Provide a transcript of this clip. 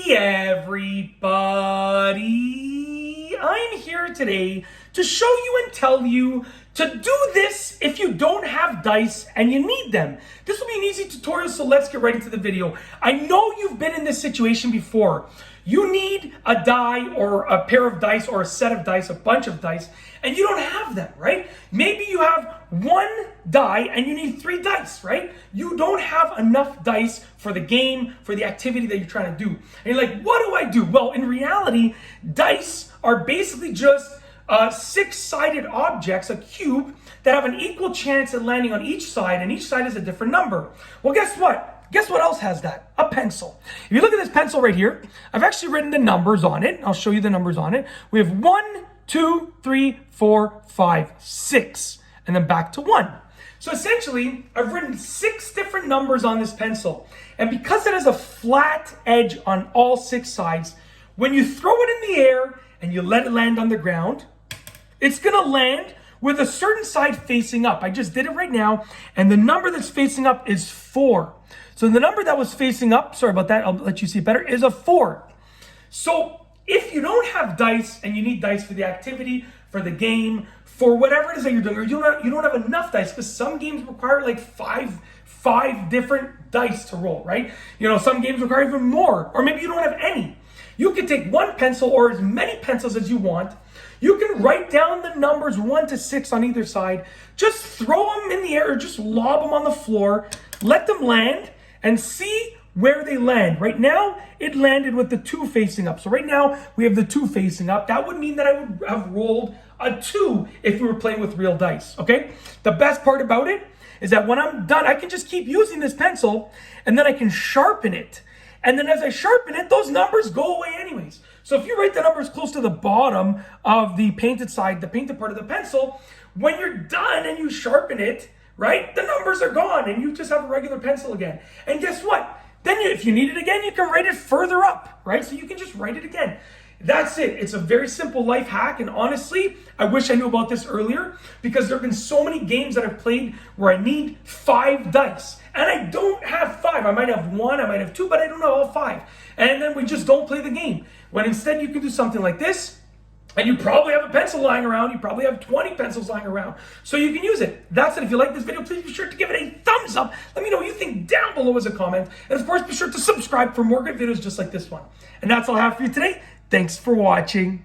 Hey everybody, I'm here today to show you and tell you to do this if you don't have dice and you need them. This will be an easy tutorial, so let's get right into the video. I know you've been in this situation before. You need a die or a pair of dice or a set of dice, a bunch of dice, and you don't have them, right? Maybe you have one die and you need 3 dice, right? You don't have enough dice for the game, for the activity that you're trying to do. And you're like, what do I do? Well, in reality, dice are basically just 6-sided objects, a cube, that have an equal chance at landing on each side, and each side is a different number. Well, guess what? Guess what else has that? A pencil. If you look at this pencil right here, I've actually written the numbers on it. I'll show you the numbers on it. We have 1, 2, 3, 4, 5, 6, and then back to 1. So essentially, I've written 6 different numbers on this pencil. And because it has a flat edge on all 6 sides, when you throw it in the air and you let it land on the ground, it's gonna land with a certain side facing up. I just did it right now, and the number that's facing up is 4. So the number that was facing up, sorry about that, I'll let you see it better, is a 4. So if you don't have dice and you need dice for the activity, for the game, for whatever it is that you're doing, or you don't have enough dice, because some games require like five different dice to roll, right? You know, some games require even more, or maybe you don't have any. You can take one pencil or as many pencils as you want. You can write down the numbers 1 to 6 on either side. Just throw them in the air or just lob them on the floor. Let them land and see where they land. Right now, it landed with the 2 facing up. So right now, we have the 2 facing up. That would mean that I would have rolled a 2 if we were playing with real dice, okay? The best part about it is that when I'm done, I can just keep using this pencil, and then I can sharpen it. And then as I sharpen it, those numbers go away anyways. So if you write the numbers close to the bottom of the painted side, the painted part of the pencil, when you're done and you sharpen it, right, the numbers are gone and you just have a regular pencil again. And guess what? Then if you need it again, you can write it further up, right? So you can just write it again. That's it. It's a very simple life hack. And honestly, I wish I knew about this earlier, because there have been so many games that I've played where I need 5 dice. And I don't have 5. I might have 1, I might have 2, but I don't have all 5. And then we just don't play the game. When instead you can do something like this, and you probably have a pencil lying around. You probably have 20 pencils lying around. So you can use it. That's it. If you like this video, please be sure to give it a thumbs up. Let me know what you think down below as a comment. And of course, be sure to subscribe for more good videos just like this one. And that's all I have for you today. Thanks for watching.